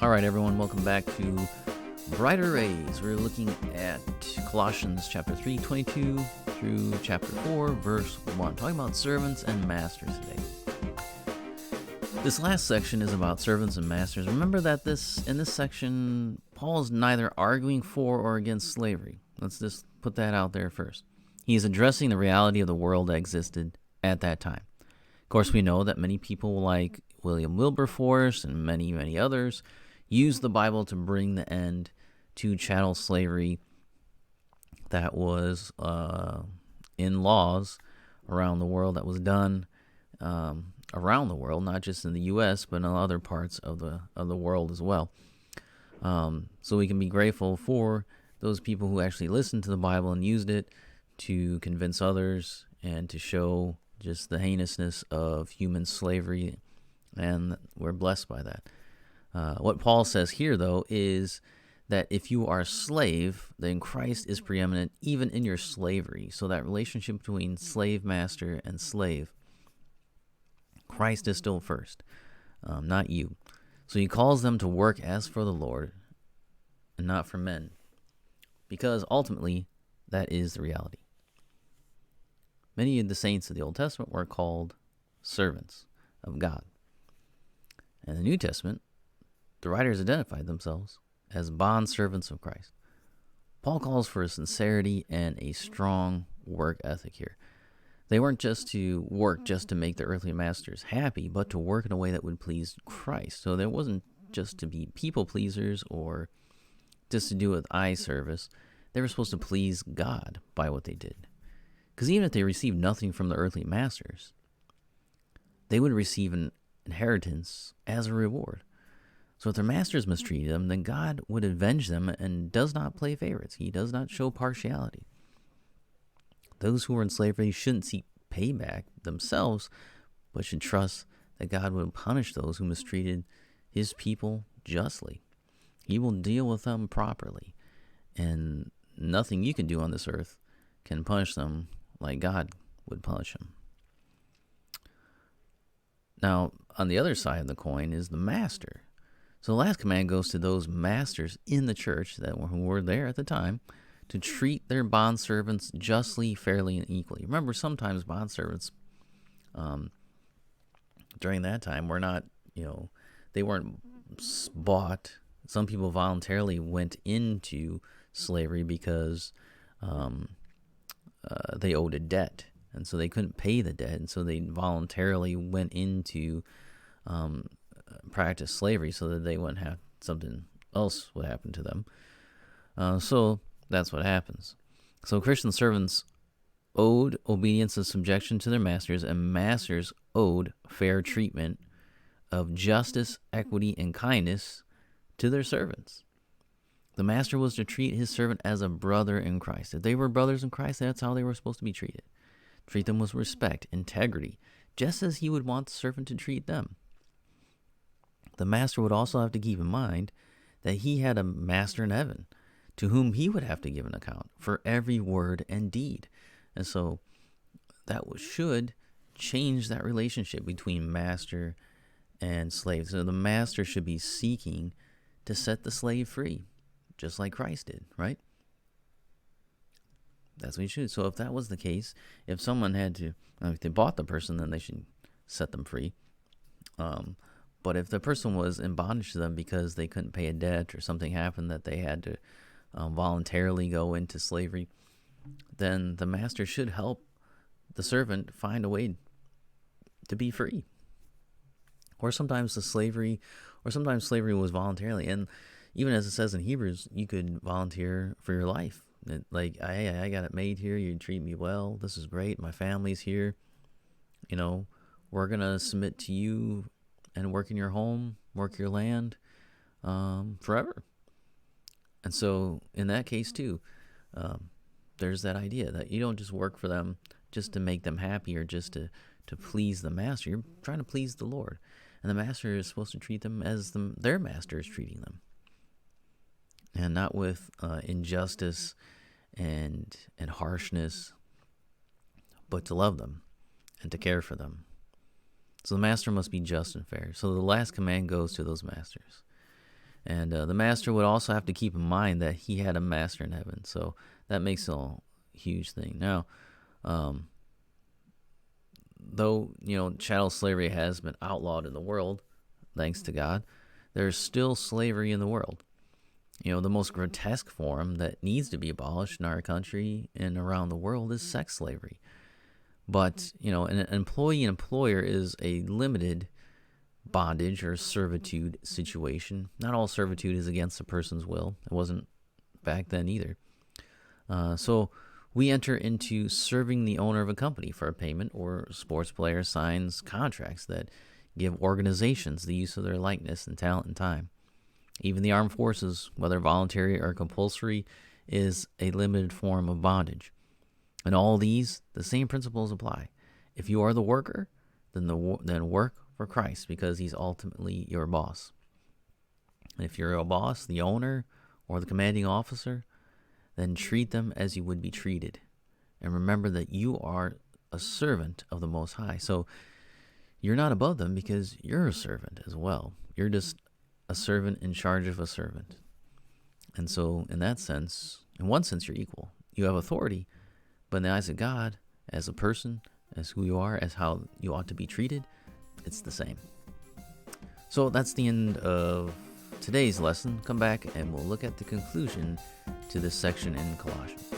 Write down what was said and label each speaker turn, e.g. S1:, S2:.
S1: All right, everyone, welcome back to Brighter Rays. We're looking at Colossians chapter 3, 22 through chapter 4, verse 1, talking about servants and masters today. This last section is about servants and masters. Remember that in this section, Paul is neither arguing for or against slavery. Let's just put that out there first. He is addressing the reality of the world that existed at that time. Of course, we know that many people like William Wilberforce and many others use the Bible to bring the end to chattel slavery that was in laws around the world, that was done around the world, not just in the U.S., but in other parts of the world as well. So we can be grateful for those people who actually listened to the Bible and used it to convince others and to show just the heinousness of human slavery, and we're blessed by that. What Paul says here, though, is that if you are a slave, then Christ is preeminent even in your slavery. So that relationship between slave master and slave, Christ is still first, not you. So he calls them to work as for the Lord and not for men, because ultimately that is the reality. Many of the saints of the Old Testament were called servants of God. In the New Testament, the writers identified themselves as bondservants of Christ. Paul calls for a sincerity and a strong work ethic here. They weren't just to work just to make the earthly masters happy, but to work in a way that would please Christ. So there wasn't just to be people pleasers or just to do with eye service. They were supposed to please God by what they did. Because even if they received nothing from the earthly masters, they would receive an inheritance as a reward. So if their masters mistreated them, then God would avenge them and does not play favorites. He does not show partiality. Those who were in slavery shouldn't seek payback themselves, but should trust that God would punish those who mistreated his people justly. He will deal with them properly, and nothing you can do on this earth can punish them like God would punish them. Now, on the other side of the coin is the master. So the last command goes to those masters in the church who were there at the time to treat their bondservants justly, fairly, and equally. Remember, sometimes bondservants during that time were not, they weren't bought. Some people voluntarily went into slavery because they owed a debt, and so they couldn't pay the debt, and so they voluntarily went into practice slavery so that they wouldn't have something else would happen to them. So that's what happens. So Christian servants owed obedience and subjection to their masters, and masters owed fair treatment of justice, equity, and kindness to their servants. The master was to treat his servant as a brother in Christ. If they were brothers in Christ, that's how they were supposed to be treated. Treat them with respect, integrity, just as he would want the servant to treat them. The master would also have to keep in mind that he had a master in heaven to whom he would have to give an account for every word and deed. And so that should change that relationship between master and slave. So the master should be seeking to set the slave free, just like Christ did, right? That's what he should. So if that was the case, if someone had to, if they bought the person, then they should set them free. But if the person was in bondage to them because they couldn't pay a debt or something happened that they had to voluntarily go into slavery, then the master should help the servant find a way to be free. Or sometimes slavery was voluntarily. And even as it says in Hebrews, you could volunteer for your life. Like, I got it made here. You treat me well. This is great. My family's here. We're going to submit to you and work in your home, work your land forever. And so in that case, too, there's that idea that you don't just work for them just to make them happy or just to please the master. You're trying to please the Lord. And the master is supposed to treat them as their master is treating them. And not with injustice and harshness, but to love them and to care for them. So the master must be just and fair. So the last command goes to those masters. And the master would also have to keep in mind that he had a master in heaven. So that makes a huge thing. Now, though, chattel slavery has been outlawed in the world, thanks to God, there's still slavery in the world. The most grotesque form that needs to be abolished in our country and around the world is sex slavery. But, an employee and employer is a limited bondage or servitude situation. Not all servitude is against a person's will. It wasn't back then either. So we enter into serving the owner of a company for a payment, or a sports player signs contracts that give organizations the use of their likeness and talent and time. Even the armed forces, whether voluntary or compulsory, is a limited form of bondage. In all these, the same principles apply. If you are the worker, then work for Christ, because he's ultimately your boss. And if you're a boss, the owner, or the commanding officer, then treat them as you would be treated. And remember that you are a servant of the Most High. So you're not above them, because you're a servant as well. You're just a servant in charge of a servant. And so in one sense, you're equal. You have authority, but in the eyes of God, as a person, as who you are, as how you ought to be treated, it's the same. So that's the end of today's lesson. Come back and we'll look at the conclusion to this section in Colossians.